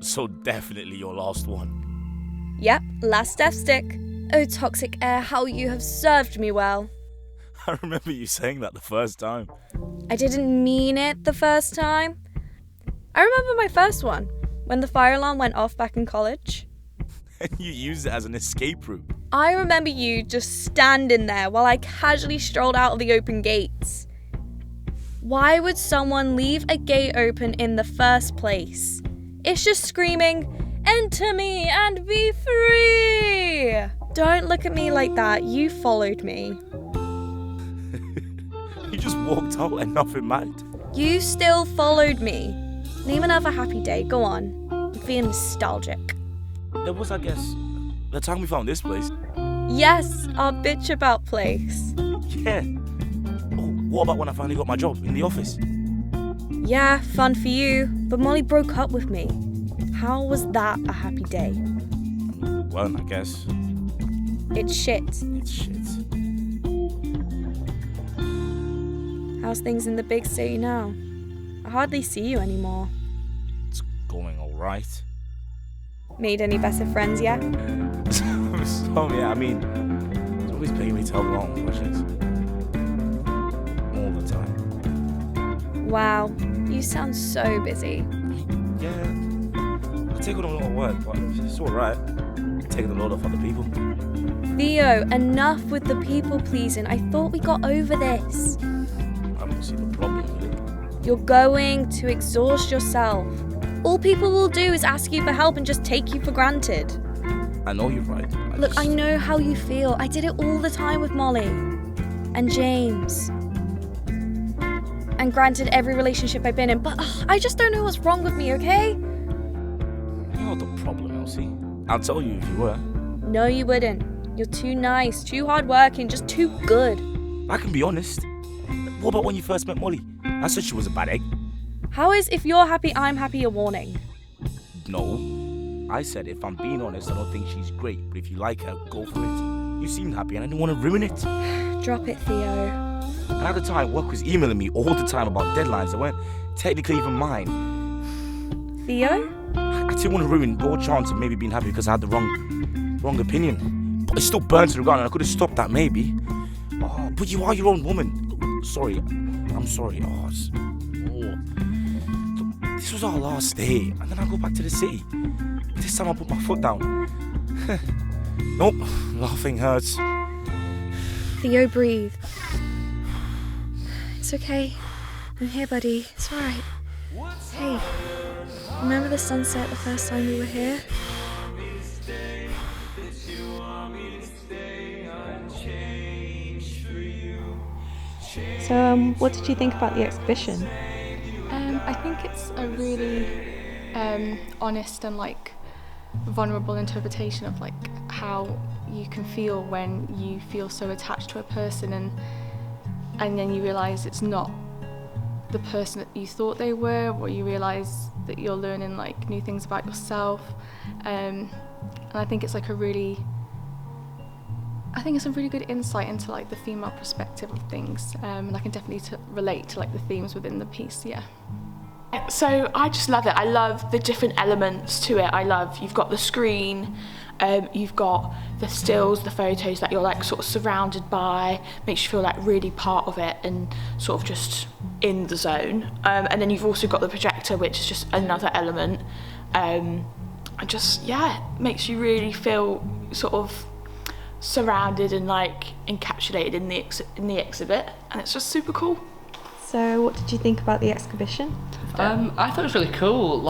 So definitely your last one. Yep, last death stick. Oh, toxic air, how you have served me well. I remember you saying that the first time. I didn't mean it the first time. I remember my first one, when the fire alarm went off back in college. And you used it as an escape route. I remember you just standing there while I casually strolled out of the open gates. Why would someone leave a gate open in the first place? It's just screaming, "Enter me and be free!" Don't look at me like that, you followed me. You just walked out and nothing mattered. You still followed me. Name another happy day, go on. I'm feeling nostalgic. There was, I guess, the time we found this place. Yes, our bitch about place. Yeah. Oh, what about when I finally got my job in the office? Yeah, fun for you, but Molly broke up with me. How was that a happy day? Well, I guess. It's shit. It's shit. How's things in the big city now? I hardly see you anymore. It's going alright. Made any better friends yet? So, yeah, I mean, it's always paying me to help along with questions. All the time. Wow, you sound so busy. Yeah, I take on a lot of work, but it's alright. Taking a lot off other people. Theo, enough with the people pleasing. I thought we got over this. I don't see the problem with it. You're going to exhaust yourself. All people will do is ask you for help and just take you for granted. I know you're right. Look, I know how you feel. I did it all the time with Molly. And James. And granted, every relationship I've been in, but I just don't know what's wrong with me, okay? You're not the problem, Elsie. I'll tell you if you were. No, you wouldn't. You're too nice, too hardworking, just too good. I can be honest. What about when you first met Molly? I said she was a bad egg. How is if you're happy, I'm happy a warning? No. I said if I'm being honest, I don't think she's great, but if you like her, go for it. You seemed happy and I didn't want to ruin it. Drop it, Theo. And at the time, work was emailing me all the time about deadlines that weren't technically even mine. Theo? I didn't want to ruin your chance of maybe being happy because I had the wrong opinion. But it still burned to the ground and I could have stopped that maybe. Oh, but you are your own woman. Sorry. I'm sorry. Look, this was our last day and then I go back to the city. This time I put my foot down. Nope, laughing hurts. Theo, breathe. It's okay. I'm here, buddy. It's alright. Hey, remember the sunset the first time we were here? So, what did you think about the exhibition? I think it's a really honest and vulnerable interpretation of how you can feel when you feel so attached to a person and then you realise it's not the person that you thought they were, or you realise that you're learning new things about yourself, and I think it's a really good insight into the female perspective of things, and I can definitely relate to the themes within the piece. Yeah. So I just love it. I love the different elements to it. You've got the screen, you've got the stills, the photos that you're sort of surrounded by, makes you feel really part of it and sort of just in the zone. And then you've also got the projector, which is just another element. And just, makes you really feel sort of surrounded and encapsulated in the exhibit, and it's just super cool. So, what did you think about the exhibition? I thought it was really cool.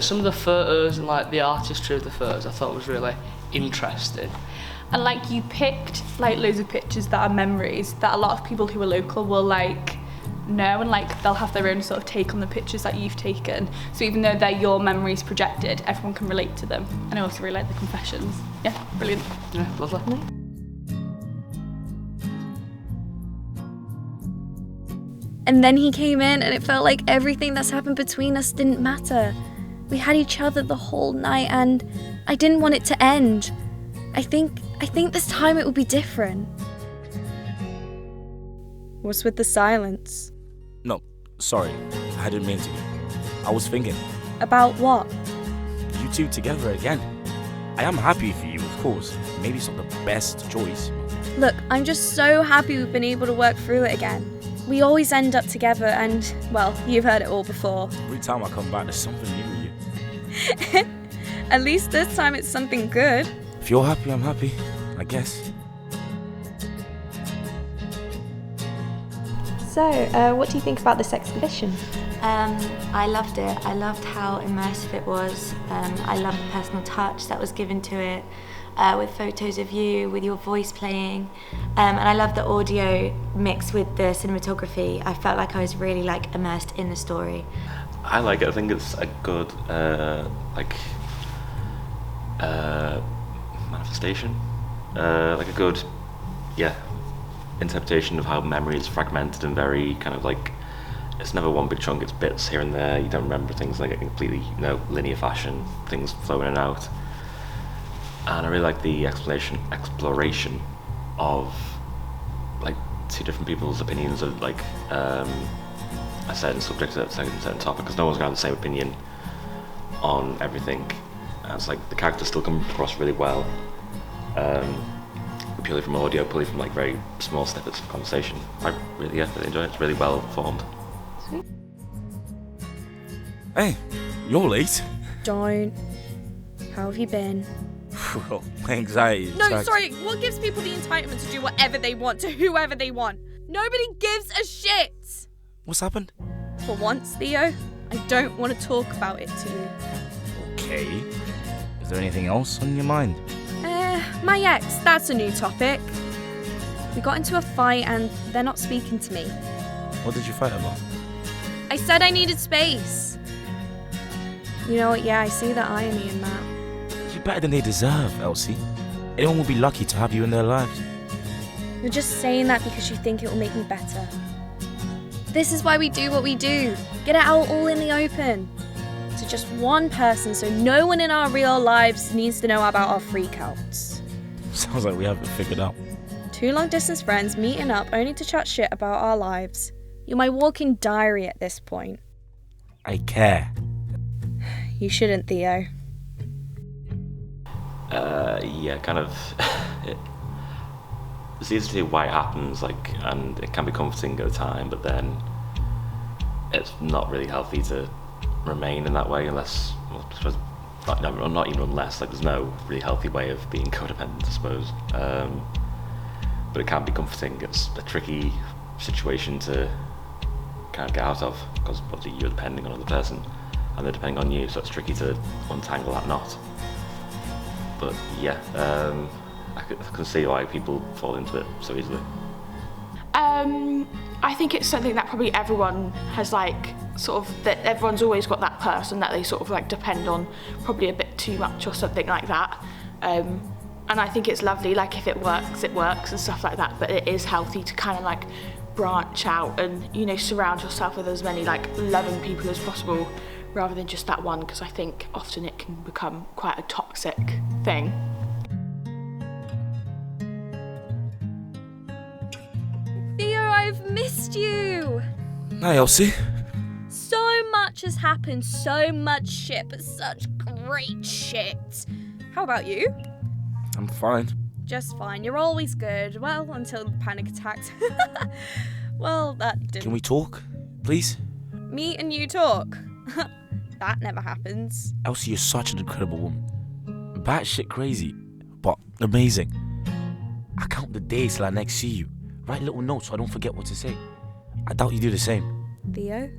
Some of the photos and the artistry of the photos, I thought was really interesting. And you picked loads of pictures that are memories that a lot of people who are local will know, and they'll have their own sort of take on the pictures that you've taken. So even though they're your memories projected, everyone can relate to them. And I also really like the confessions. Yeah, brilliant. Yeah, lovely. And then he came in and it felt like everything that's happened between us didn't matter. We had each other the whole night and I didn't want it to end. I think this time it will be different. What's with the silence? No, sorry. I didn't mean to. I was thinking. About what? You two together again. I am happy for you, of course. Maybe it's not the best choice. Look, I'm just so happy we've been able to work through it again. We always end up together and, well, you've heard it all before. Every time I come back, there's something new with you. At least this time it's something good. If you're happy, I'm happy, I guess. So, what do you think about this exhibition? I loved it. I loved how immersive it was. I loved the personal touch that was given to it, with photos of you, with your voice playing. And I loved the audio mixed with the cinematography. I felt like I was really immersed in the story. I like it. I think it's a good manifestation, like a good, interpretation of how memory is fragmented and very kind of it's never one big chunk, it's bits here and there. You don't remember things like a completely, linear fashion, things flow in and out. And I really like the exploration of two different people's opinions of a certain subject, a certain topic, because no one's gonna have the same opinion on everything. And it's the characters still come across really well, purely from audio, purely from very small snippets of conversation. I really enjoy it. It's really well formed. Sweet. Hey, you're late. Don't. How have you been? Well, my anxiety. No, attacks. sorry. What gives people the entitlement to do whatever they want to whoever they want? Nobody gives a shit. What's happened? For once, Theo, I don't want to talk about it to you. Okay. Is there anything else on your mind? My ex, that's a new topic. We got into a fight and they're not speaking to me. What did you fight about? I said I needed space. You know what, yeah, I see the irony in that. You're better than they deserve, Elsie. Anyone will be lucky to have you in their lives. You're just saying that because you think it will make me better. This is why we do what we do. Get it out all in the open. To just one person so no one in our real lives needs to know about our freakouts. Sounds like we have it figured out. Two long-distance friends meeting up only to chat shit about our lives. You're my walking diary at this point. I care. You shouldn't, Theo. Kind of. It's easy to see why it happens, and it can be comforting at the time, but then it's not really healthy to remain in that way unless, not even unless, there's no really healthy way of being codependent, I suppose. But it can be comforting. It's a tricky situation to kind of get out of, because obviously you're depending on another person and they're depending on you, so it's tricky to untangle that knot. But I can see why people fall into it so easily. I think it's something that probably everyone has that everyone's always got that person that they sort of depend on probably a bit too much or something like that. And I think it's lovely, if it works and stuff like that, but it is healthy to kind of branch out and, surround yourself with as many loving people as possible rather than just that one, because I think often it can become quite a toxic thing. Theo, I've missed you. Hi, Elsie. So much has happened, so much shit, but such great shit. How about you? I'm fine. Just fine. You're always good. Well, until the panic attacks. Well, that didn't. Can we talk, please? Me and you talk? That never happens. Elsie, you're such an incredible woman. Batshit crazy, but amazing. I count the days till I next see you. Write little notes so I don't forget what to say. I doubt you do the same. Theo?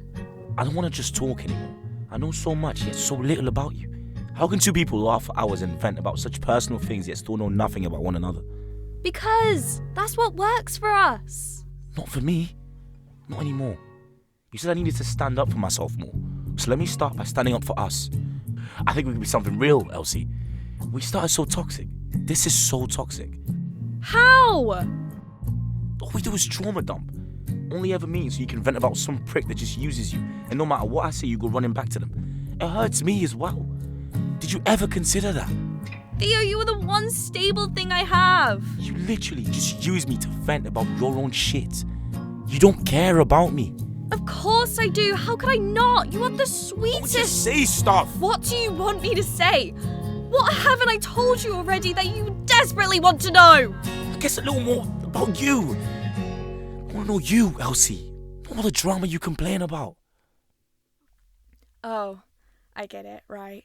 I don't want to just talk anymore. I know so much, yet so little about you. How can two people laugh for hours and vent about such personal things yet still know nothing about one another? Because that's what works for us. Not for me. Not anymore. You said I needed to stand up for myself more. So let me start by standing up for us. I think we could be something real, Elsie. We started so toxic. This is so toxic. How? All we do is trauma dump. Only ever means you can vent about some prick that just uses you, and no matter what I say, you go running back to them. It hurts me as well. Did you ever consider that? Theo, you are the one stable thing I have. You literally just use me to vent about your own shit. You don't care about me. Of course I do. How could I not? You are the sweetest. Just say stuff. What do you want me to say? What haven't I told you already that you desperately want to know? I guess a little more about you. I want to know you, Elsie. Not all the drama you complain about. Oh, I get it, right.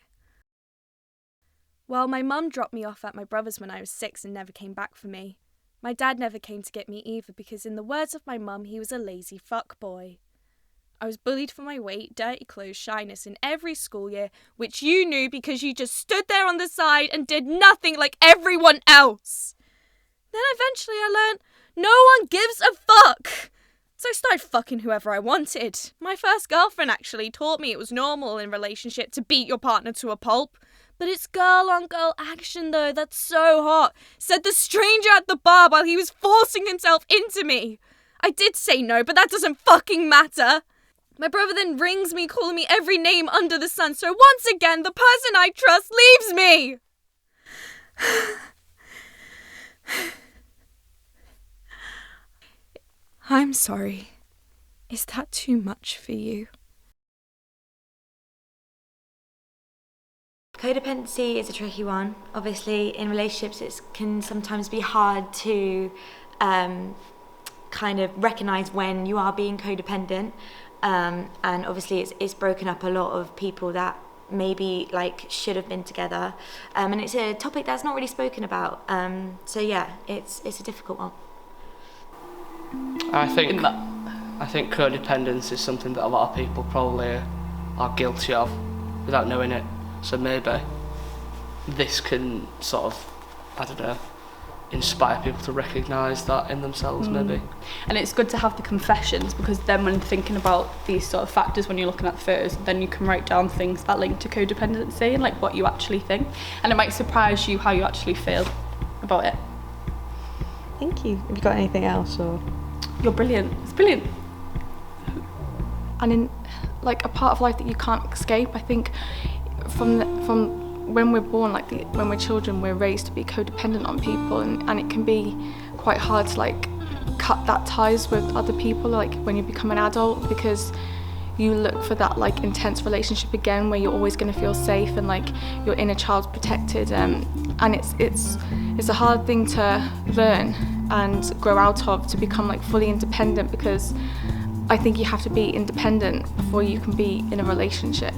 Well, my mum dropped me off at my brother's when I was 6 and never came back for me. My dad never came to get me either because in the words of my mum, he was a lazy fuckboy. I was bullied for my weight, dirty clothes, shyness in every school year, which you knew because you just stood there on the side and did nothing like everyone else. Then eventually I learned no one gives a fuck. So I started fucking whoever I wanted. My first girlfriend actually taught me it was normal in a relationship to beat your partner to a pulp. But it's girl-on-girl action though, that's so hot, said the stranger at the bar while he was forcing himself into me. I did say no, but that doesn't fucking matter. My brother then rings me calling me every name under the sun, so once again the person I trust leaves me. I'm sorry. Is that too much for you? Codependency is a tricky one. Obviously, in relationships, it can sometimes be hard to kind of recognise when you are being codependent. And obviously, it's broken up a lot of people that maybe should have been together. And it's a topic that's not really spoken about. So yeah, it's a difficult one. I think codependence is something that a lot of people probably are guilty of without knowing it. So maybe this can sort of, I don't know, inspire people to recognise that in themselves maybe. And it's good to have the confessions because then when thinking about these sort of factors when you're looking at the photos, then you can write down things that link to codependency and what you actually think. And it might surprise you how you actually feel about it. Thank you. Have you got anything else or? You're brilliant. It's brilliant. And in a part of life that you can't escape, I think from when we're born, when we're children, we're raised to be codependent on people, and it can be quite hard to cut that ties with other people when you become an adult, because you look for that intense relationship again where you're always going to feel safe and your inner child's protected, and it's a hard thing to learn and grow out of, to become fully independent, because I think you have to be independent before you can be in a relationship.